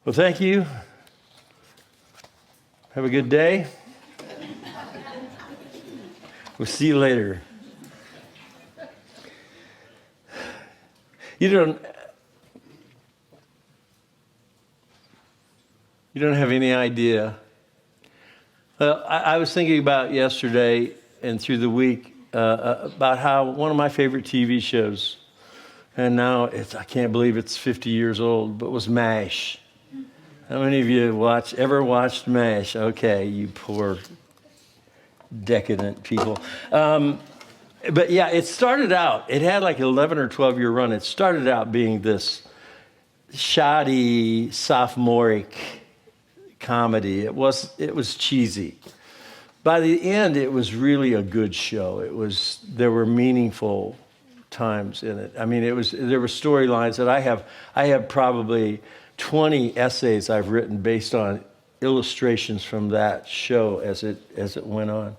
Well, thank you. Have a good day. We'll see you later. You don't have any idea. Well, I was thinking about yesterday and through the week about how one of my favorite TV shows, and now I can't believe it's 50 years old, but was MASH. How many of you ever watched MASH? Okay, you poor decadent people. But yeah, it started out, it had like an 11 or 12 year run. It started out being this shoddy, sophomoric comedy. It was cheesy. By the end, it was really a good show. There were meaningful times in it. I mean, there were storylines that I have probably 20 essays I've written based on illustrations from that show as it went on.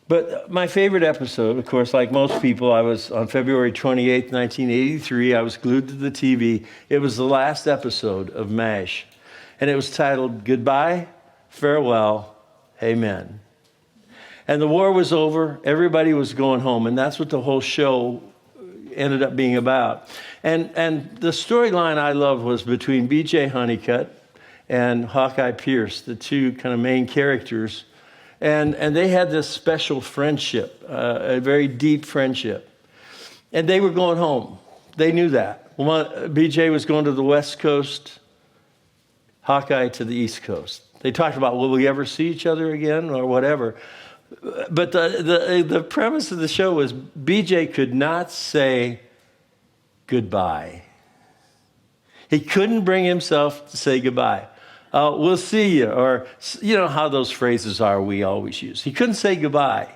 But my favorite episode, of course, like most people, I was on February 28th, 1983, I was glued to the TV. It was the last episode of MASH, and it was titled Goodbye, Farewell, Amen. And the war was over, everybody was going home, and that's what the whole show ended up being about. And the storyline I loved was between B.J. Honeycutt and Hawkeye Pierce, the two kind of main characters. And they had this special friendship, a very deep friendship. And they were going home. They knew that. B.J. was going to the West Coast, Hawkeye to the East Coast. They talked about, will we ever see each other again or whatever. But the premise of the show was B.J. could not say goodbye. He couldn't bring himself to say goodbye. We'll see you, or you know how those phrases are we always use. He couldn't say goodbye.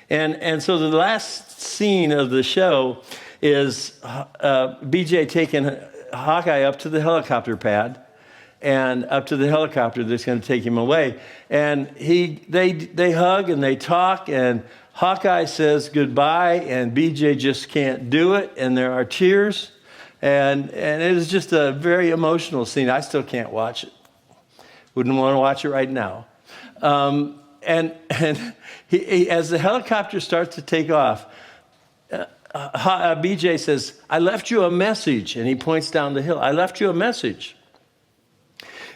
And so the last scene of the show is B.J. taking Hawkeye up to the helicopter pad, and up to the helicopter that's going to take him away. And they hug and they talk, and Hawkeye says goodbye, and BJ just can't do it, and there are tears. And it was just a very emotional scene. I still can't watch it. Wouldn't want to watch it right now. And he, as the helicopter starts to take off, BJ says, I left you a message. And he points down the hill. I left you a message.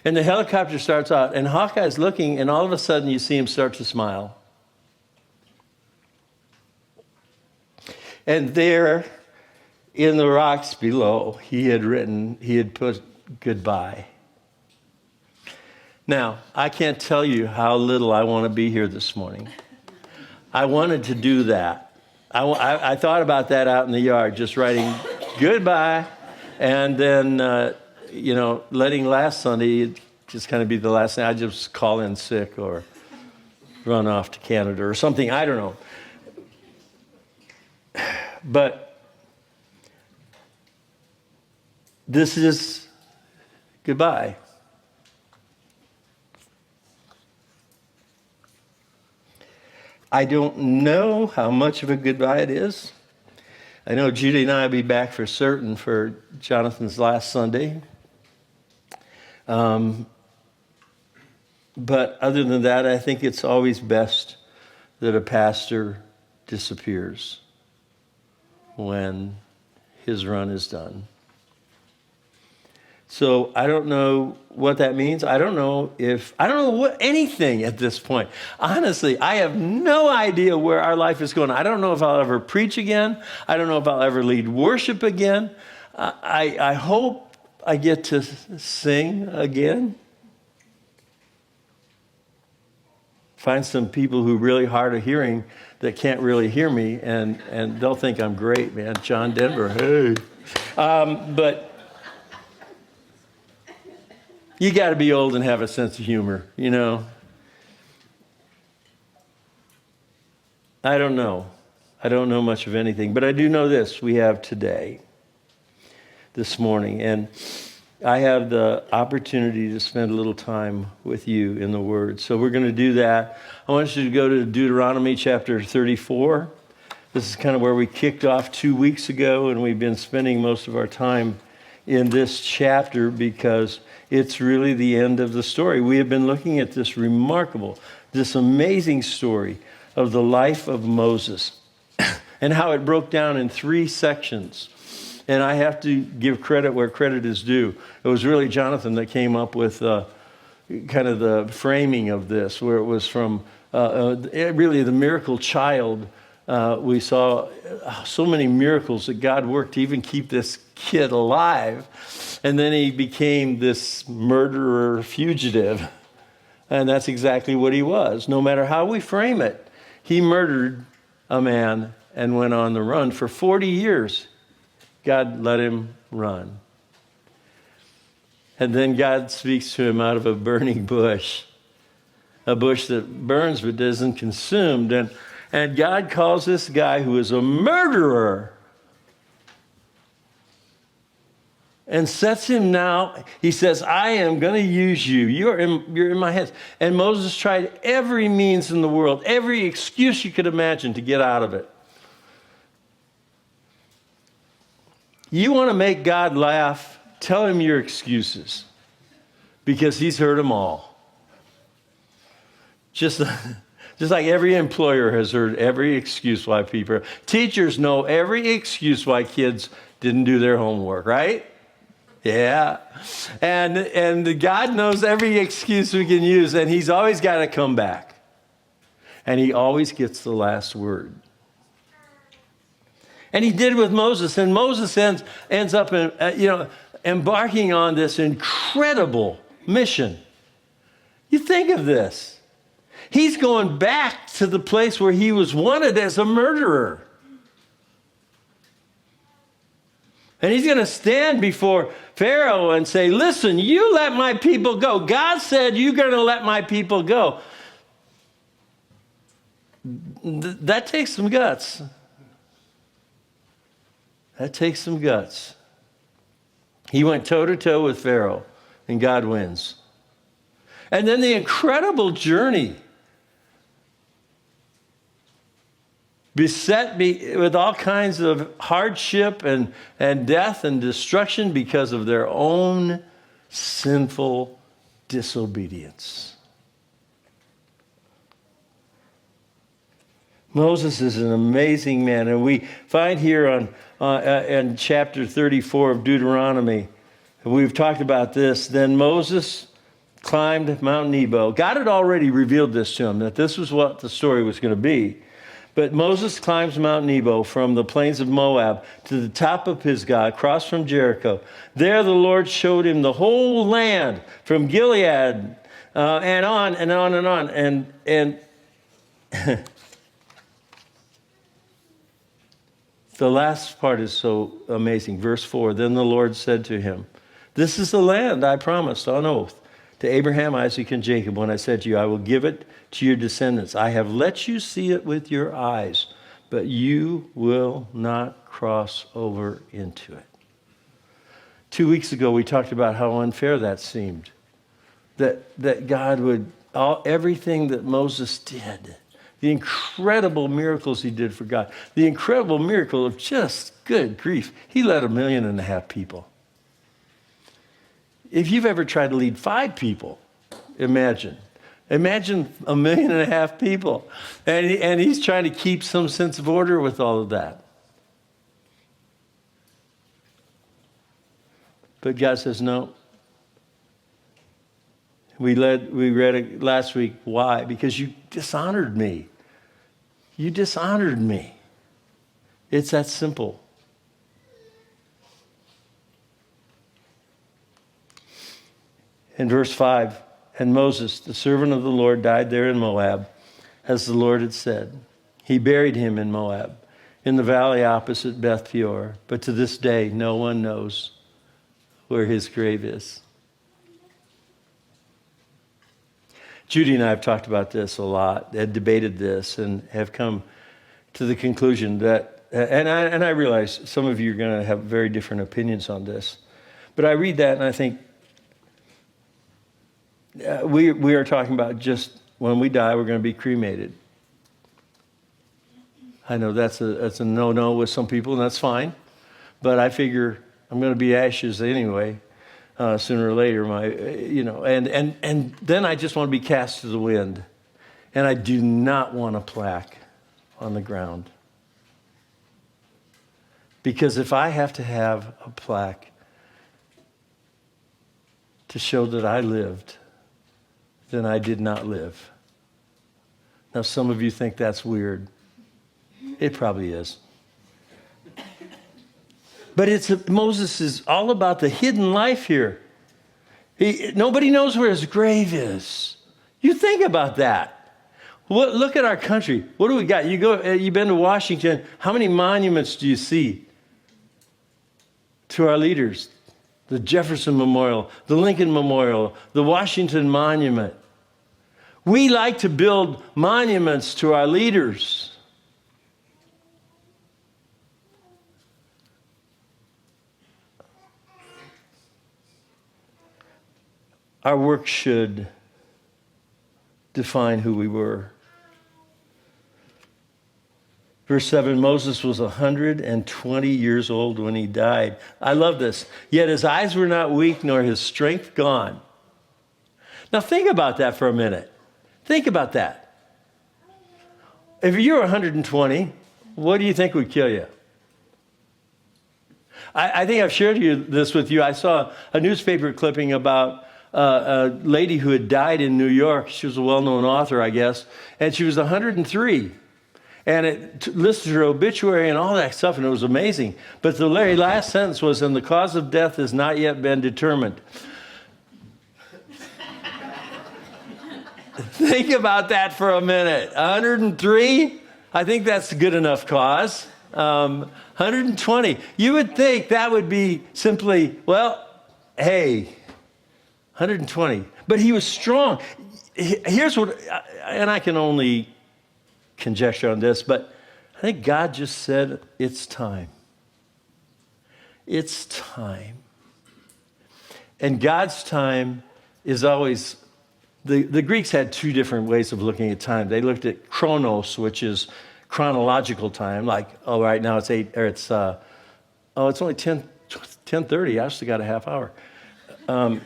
And the helicopter starts out, and Hawkeye's looking, and all of a sudden you see him start to smile. And there, in the rocks below, he had put goodbye. Now, I can't tell you how little I want to be here this morning. I wanted to do that. I thought about that out in the yard, just writing goodbye, and then letting last Sunday just kind of be the last thing. I just call in sick or run off to Canada or something. I don't know. But this is goodbye. I don't know how much of a goodbye it is. I know Judy and I will be back for certain for Jonathan's last Sunday. But other than that, I think it's always best that a pastor disappears when his run is done. So I don't know what that means. I don't know anything at this point. Honestly, I have no idea where our life is going. I don't know if I'll ever preach again. I don't know if I'll ever lead worship again. I hope I get to sing again. Find some people who are really hard of hearing that can't really hear me, and they'll think I'm great, man. John Denver, hey. But you got to be old and have a sense of humor, you know. I don't know. I don't know much of anything, but I do know this. We have today, this morning, and I have the opportunity to spend a little time with you in the Word. So we're going to do that. I want you to go to Deuteronomy chapter 34. This is kind of where we kicked off 2 weeks ago, and we've been spending most of our time in this chapter because it's really the end of the story. We have been looking at this this amazing story of the life of Moses and how it broke down in 3 sections. And I have to give credit where credit is due. It was really Jonathan that came up with kind of the framing of this, where it was from really the miracle child. We saw so many miracles that God worked to even keep this kid alive. And then he became this murderer fugitive. And that's exactly what he was. No matter how we frame it, he murdered a man and went on the run. For 40 years, God let him run. And then God speaks to him out of a burning bush, a bush that burns but isn't consumed. And God calls this guy who is a murderer and sets him now. He says, I am going to use you. You're in my hands. And Moses tried every means in the world, every excuse you could imagine to get out of it. You want to make God laugh? Tell him your excuses, because he's heard them all. Just like every employer has heard every excuse why people... Teachers know every excuse why kids didn't do their homework, right? Yeah. And God knows every excuse we can use, and he's always got to come back. And he always gets the last word. And he did with Moses, and Moses ends up embarking on this incredible mission. You think of this. He's going back to the place where he was wanted as a murderer. And he's going to stand before Pharaoh and say, listen, you let my people go. God said you're going to let my people go. That takes some guts. That takes some guts. He went toe-to-toe with Pharaoh, and God wins. And then the incredible journey beset me with all kinds of hardship and death and destruction because of their own sinful disobedience. Moses is an amazing man, and we find here in chapter 34 of Deuteronomy, we've talked about this. Then Moses climbed Mount Nebo. God had already revealed this to him, that this was what the story was going to be. But Moses climbs Mount Nebo from the plains of Moab to the top of Pisgah, across from Jericho. There the Lord showed him the whole land from Gilead and on and on and on. And the last part is so amazing. Verse 4, then the Lord said to him, this is the land I promised on oath to Abraham, Isaac, and Jacob when I said to you, I will give it to your descendants. I have let you see it with your eyes, but you will not cross over into it. 2 weeks ago, we talked about how unfair that seemed. That God would, everything that Moses did, the incredible miracles he did for God, the incredible miracle of just, good grief, he led 1.5 million people. If you've ever tried to lead 5 people, imagine 1.5 million people. And he's trying to keep some sense of order with all of that. But God says, no. We read it last week. Why? Because you dishonored me. You dishonored me. It's that simple. In verse 5, and Moses, the servant of the Lord, died there in Moab, as the Lord had said. He buried him in Moab, in the valley opposite Beth Peor. But to this day, no one knows where his grave is. Judy and I have talked about this a lot, had debated this, and have come to the conclusion that, and I realize some of you are going to have very different opinions on this, but I read that and I think, we are talking about just when we die, we're going to be cremated. I know that's a no-no with some people, and that's fine. But I figure I'm going to be ashes anyway, sooner or later. And then I just want to be cast to the wind. And I do not want a plaque on the ground. Because if I have to have a plaque to show that I lived, then I did not live. Now, some of you think that's weird. It probably is. But Moses is all about the hidden life here. Nobody knows where his grave is. You think about that. Look at our country. What do we got? You've been to Washington. How many monuments do you see to our leaders? The Jefferson Memorial, the Lincoln Memorial, the Washington Monument. We like to build monuments to our leaders. Our work should define who we were. Verse 7, Moses was 120 years old when he died. I love this. Yet his eyes were not weak, nor his strength gone. Now think about that for a minute. Think about that. If you're 120, what do you think would kill you? I think I've shared this with you. I saw a newspaper clipping about a lady who had died in New York. She was a well-known author, I guess, and she was 103. And it listed her obituary and all that stuff, and it was amazing. But the very last sentence was, and the cause of death has not yet been determined. Think about that for a minute. 103, I think that's a good enough cause. 120, you would think that would be simply, well, hey, 120. But he was strong. Here's what, and I can only conjecture on this, but I think God just said, it's time. It's time. And God's time is always, the Greeks had two different ways of looking at time. They looked at chronos, which is chronological time, like, oh, right now it's 8, or it's only 10:30. I still got a half hour. Don't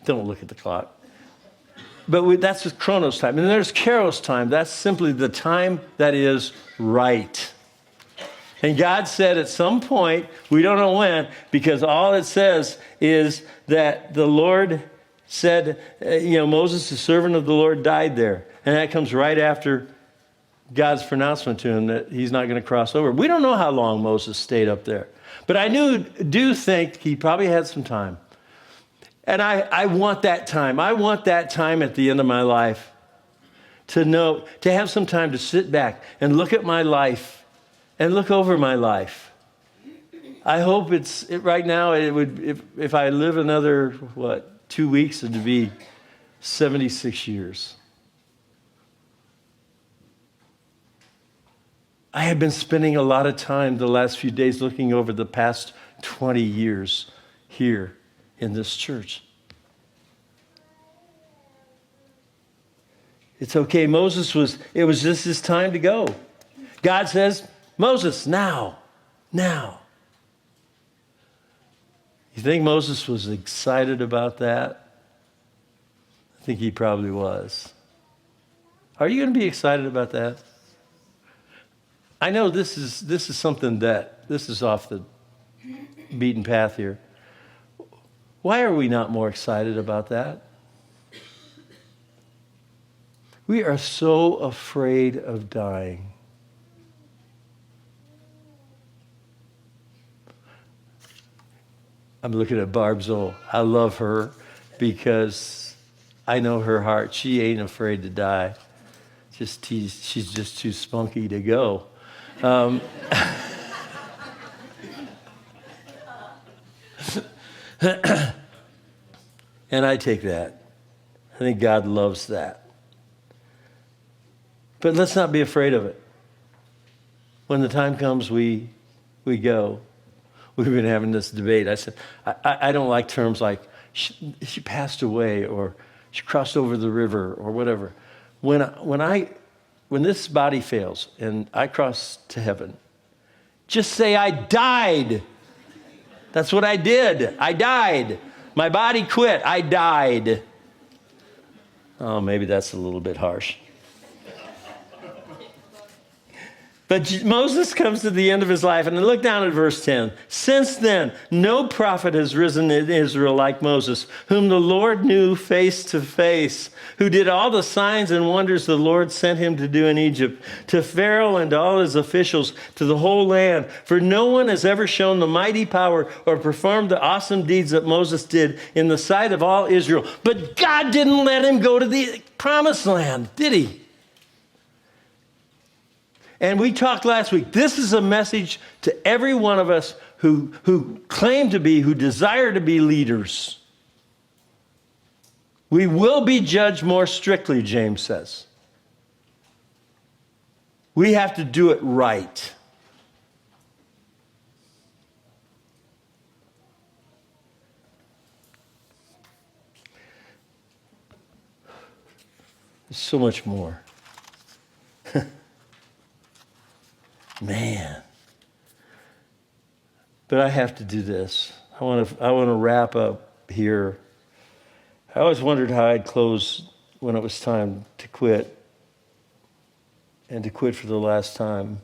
look at the clock. But that's just chronos time. And then there's kairos time. That's simply the time that is right. And God said at some point, we don't know when, because all it says is that the Lord said, Moses, the servant of the Lord, died there. And that comes right after God's pronouncement to him that he's not going to cross over. We don't know how long Moses stayed up there. But I do think he probably had some time. And I want that time. I want that time at the end of my life to have some time to sit back and look at my life and look over my life. I hope right now it would, if I live another, 2 weeks, it'd be 76 years. I have been spending a lot of time the last few days looking over the past 20 years here in this church. It's okay. It was just his time to go. God says, Moses, now. You think Moses was excited about that? I think he probably was. Are you going to be excited about that? I know this is something this is off the beaten path here. Why are we not more excited about that? We are so afraid of dying. I'm looking at Barb Zoll. I love her because I know her heart. She ain't afraid to die. She's just too spunky to go. And I take that. I think God loves that. But let's not be afraid of it. When the time comes, we go. We've been having this debate. I said, I don't like terms like, she passed away, or she crossed over the river, or whatever. When this body fails and I cross to heaven, just say I died. That's what I did. I died. My body quit. I died. Oh, maybe that's a little bit harsh. But Moses comes to the end of his life, and look down at verse 10. Since then, no prophet has risen in Israel like Moses, whom the Lord knew face to face, who did all the signs and wonders the Lord sent him to do in Egypt, to Pharaoh and to all his officials, to the whole land. For no one has ever shown the mighty power or performed the awesome deeds that Moses did in the sight of all Israel. But God didn't let him go to the promised land, did he? And we talked last week, this is a message to every one of us who claim to be, who desire to be leaders. We will be judged more strictly, James says. We have to do it right. There's so much more. Man. But I have to do this. I want to wrap up here. I always wondered how I'd close when it was time to quit, and to quit for the last time.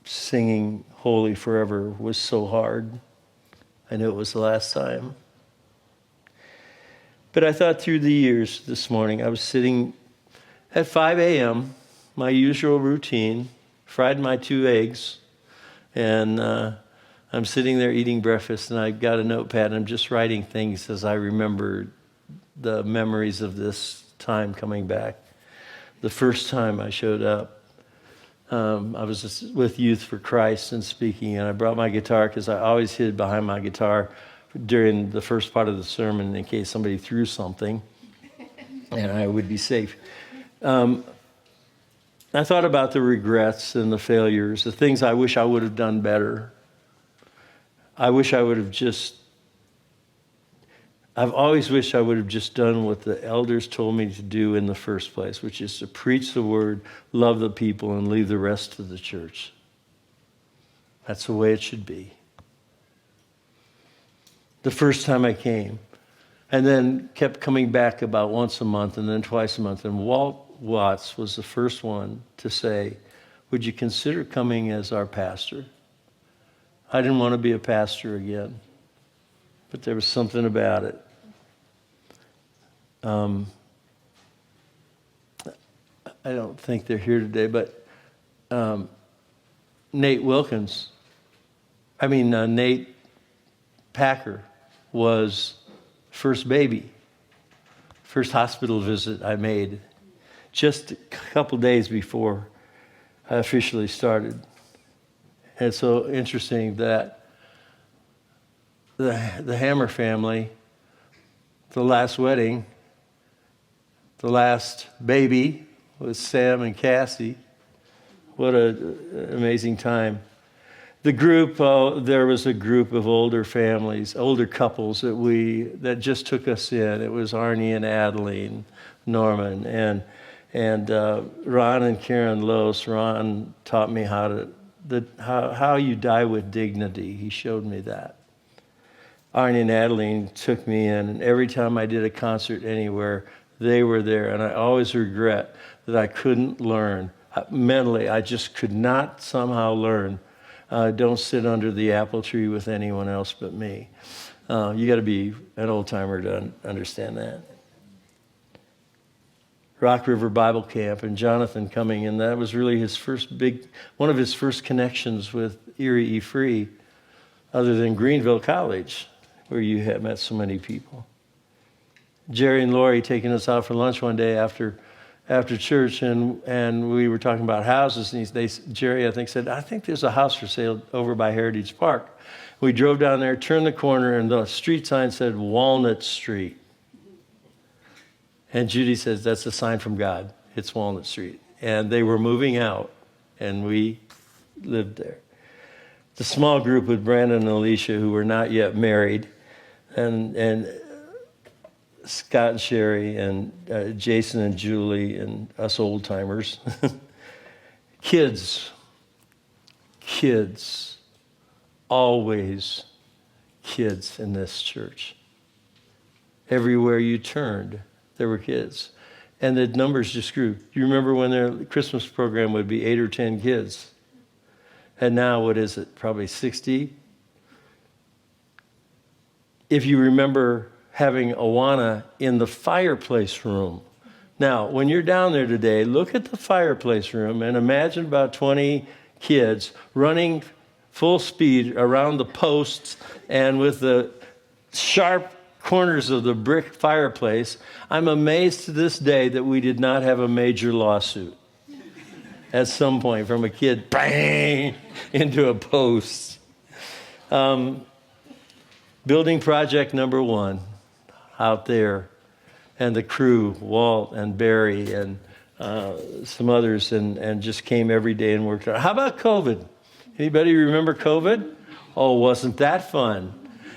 Singing Holy Forever was so hard. I knew it was the last time. But I thought through the years this morning, I was sitting at 5 a.m., my usual routine, fried my 2 eggs, and I'm sitting there eating breakfast, and I've got a notepad, and I'm just writing things as I remember the memories of this time coming back. The first time I showed up, I was just with Youth for Christ and speaking, and I brought my guitar because I always hid behind my guitar during the first part of the sermon in case somebody threw something, and I would be safe. I thought about the regrets and the failures, the things I wish I would have done better. I've always wished I would have just done what the elders told me to do in the first place, which is to preach the word, love the people, and leave the rest to the church. That's the way it should be. The first time I came, and then kept coming back about once a month and then twice a month, and Walt Watts was the first one to say, would you consider coming as our pastor? I didn't want to be a pastor again, but there was something about it. I don't think they're here today, but Nate Packer was first baby, first hospital visit I made just a couple days before I officially started. And it's so interesting that the Hammer family, the last wedding, the last baby was Sam and Cassie. What an amazing time. The group, there was a group of older families, older couples that just took us in. It was Arnie and Adeline, Norman, and Ron and Karen Lose. Ron taught me how you die with dignity. He showed me that. Arnie and Adeline took me in, and every time I did a concert anywhere, they were there. And I always regret that I couldn't learn. Mentally, I just could not somehow learn. Don't sit under the apple tree with anyone else but me. You got to be an old timer to understand that. Rock River Bible Camp and Jonathan coming in, that was really one of his first connections with Erie Free, other than Greenville College, where you had met so many people. Jerry and Lori taking us out for lunch one day after church, and we were talking about houses, and Jerry, I think, said, I think there's a house for sale over by Heritage Park. We drove down there, turned the corner, and the street sign said Walnut Street. And Judy says, that's a sign from God. It's Walnut Street. And they were moving out, and we lived there. The small group with Brandon and Alicia, who were not yet married, and Scott and Sherry, and Jason and Julie, and us old-timers. Kids. always kids in this church. Everywhere you turned, there were kids. And the numbers just grew. You remember when their Christmas program would be 8 or 10 kids? And now, what is it? Probably 60? If you remember having Awana in the fireplace room. Now, when you're down there today, look at the fireplace room and imagine about 20 kids running full speed around the posts and with the sharp corners of the brick fireplace. I'm amazed to this day that we did not have a major lawsuit at some point from a kid bang into a post. Building project number 1 out there, and the crew, Walt and Barry and some others, and just came every day and worked on it. How about COVID? Anybody remember COVID? Oh, wasn't that fun?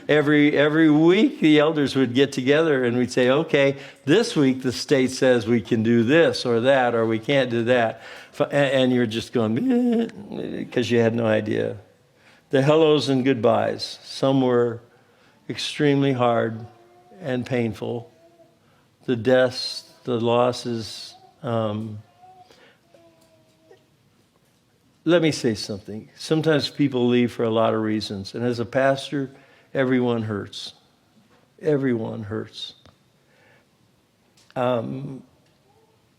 Every week the elders would get together and we'd say, okay, this week the state says we can do this or that, or we can't do that. And you're just going, because you had no idea. The hellos and goodbyes. Some were extremely hard and painful. The deaths, the losses. Let me say something. Sometimes people leave for a lot of reasons. And as a pastor, everyone hurts. Everyone hurts. And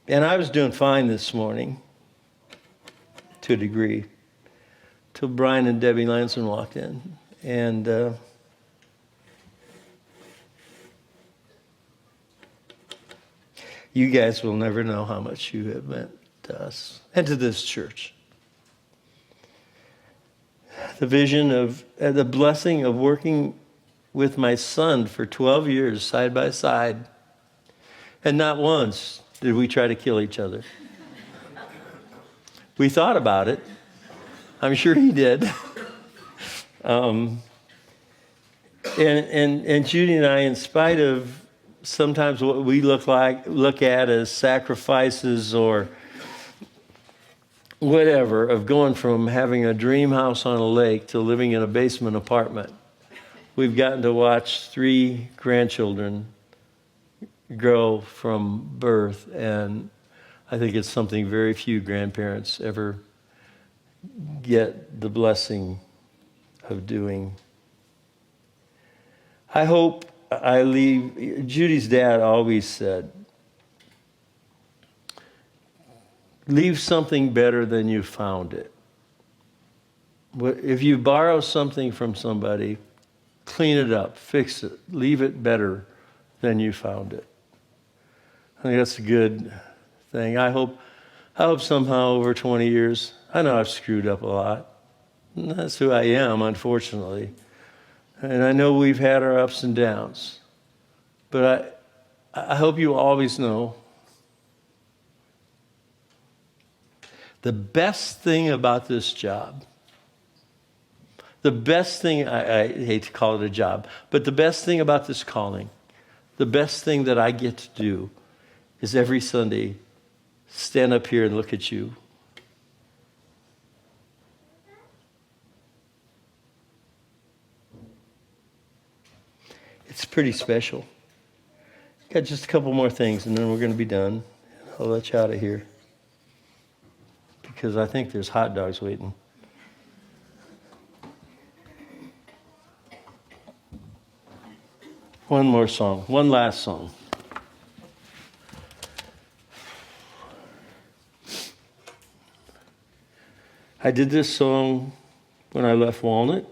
I was doing fine this morning, to a degree, till Brian and Debbie Lanson walked in. And you guys will never know how much you have meant to us and to this church. The vision of, the blessing of working with my son for 12 years side by side. And not once did we try to kill each other. We thought about it. I'm sure he did. And Judy and I, in spite of sometimes what we look at as sacrifices or whatever, of going from having a dream house on a lake to living in a basement apartment, we've gotten to watch 3 grandchildren grow from birth, and I think it's something very few grandparents ever get the blessing of doing. I hope I leave. Judy's dad always said, leave something better than you found it. If you borrow something from somebody, clean it up, fix it, leave it better than you found it. I think that's a good thing. I hope somehow over 20 years, I know I've screwed up a lot. That's who I am, unfortunately. And I know we've had our ups and downs. But I hope you always know the best thing about this job, the best thing, I hate to call it a job, but the best thing about this calling, the best thing that I get to do is every Sunday stand up here and look at you. It's pretty special. Got just a couple more things and then we're going to be done. I'll let you out of here, because I think there's hot dogs waiting. One more song, one last song. I did this song when I left Walnut.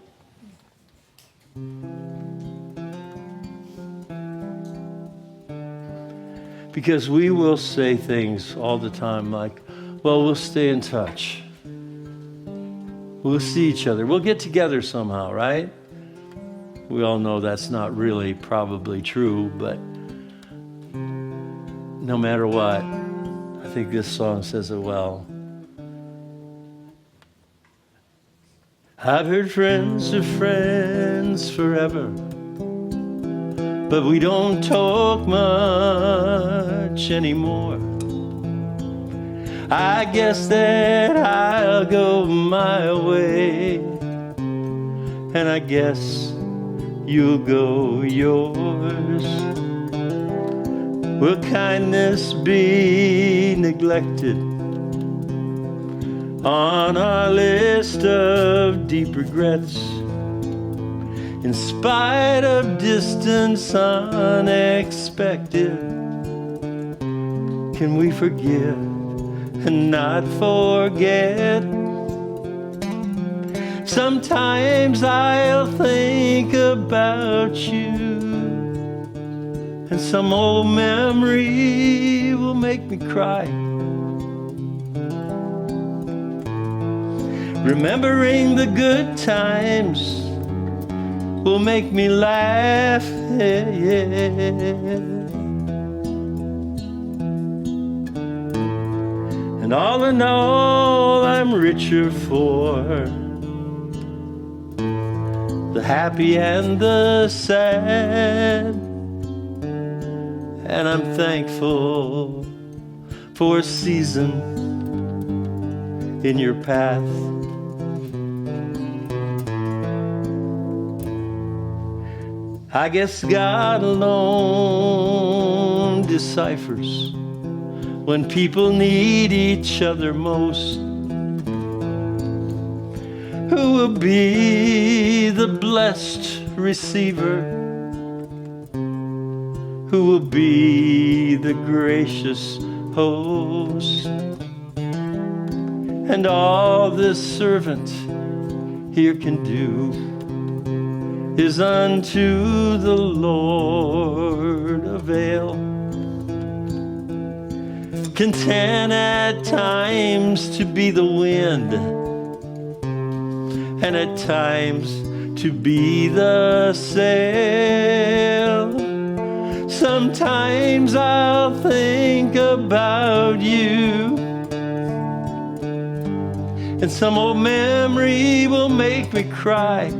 Because we will say things all the time like, well, we'll stay in touch. We'll see each other. We'll get together somehow, right? We all know that's not really probably true, but no matter what, I think this song says it well. I've heard friends are friends forever, but we don't talk much anymore. I guess that I'll go my way and I guess you'll go yours. Will kindness be neglected on our list of deep regrets? In spite of distance unexpected, can we forgive and not forget? Sometimes I'll think about you, and some old memory will make me cry. Remembering the good times will make me laugh. Yeah, yeah. And all in all, I'm richer for the happy and the sad. And I'm thankful for a season in your path. I guess God alone deciphers when people need each other most. Who will be the blessed receiver? Who will be the gracious host? And all this servant here can do is unto the Lord avail. Content at times to be the wind, and at times to be the sail. Sometimes I'll think about you, and some old memory will make me cry.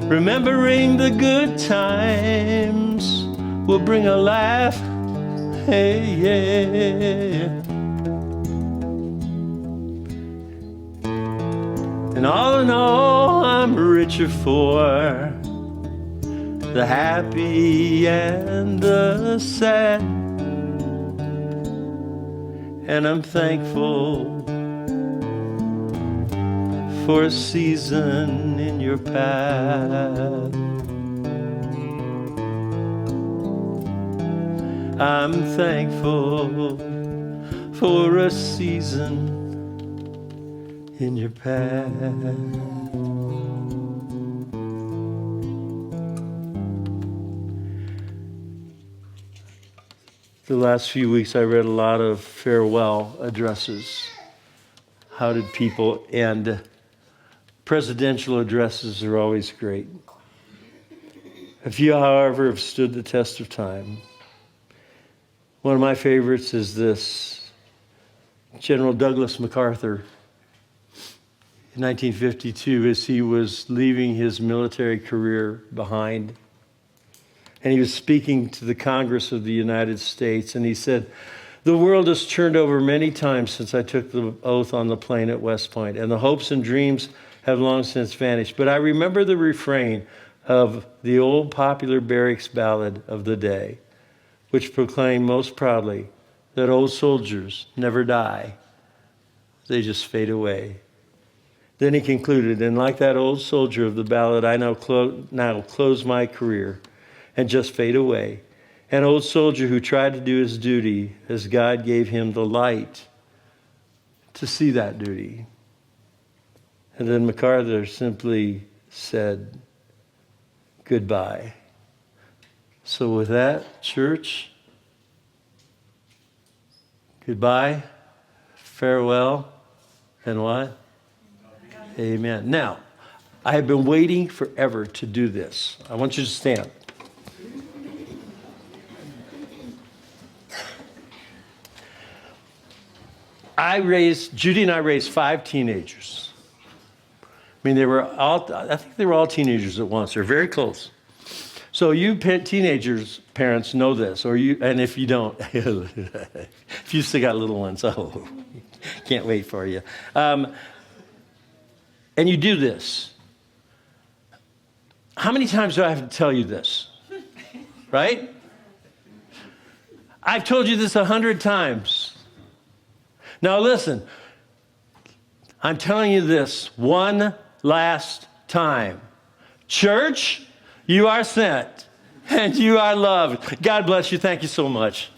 Remembering the good times will bring a laugh. Hey, yeah. And all in all, I'm richer for the happy and the sad. And I'm thankful for a season in your path. I'm thankful for a season in your path. The last few weeks I read a lot of farewell addresses. How did people end? Presidential addresses are always great. A few, however, have stood the test of time. One of my favorites is this. General Douglas MacArthur, in 1952, as he was leaving his military career behind, and he was speaking to the Congress of the United States, and he said, "The world has turned over many times since I took the oath on the plain at West Point, and the hopes and dreams have long since vanished. But I remember the refrain of the old popular barracks ballad of the day, which proclaimed most proudly that old soldiers never die. They just fade away." Then he concluded, "And like that old soldier of the ballad, I now close my career and just fade away. An old soldier who tried to do his duty as God gave him the light to see that duty." And then MacArthur simply said, "Goodbye." So with that, church, goodbye, farewell, and what? Amen. Now, I have been waiting forever to do this. I want you to stand. Judy and I raised 5 teenagers. I mean, I think they were all teenagers at once. They're very close. So you teenagers, parents, know this, and if you don't, if you still got little ones, can't wait for you. and you do this. How many times do I have to tell you this? Right? I've told you this 100 times. Now listen, I'm telling you this one last time. Church, you are sent and you are loved. God bless you. Thank you so much.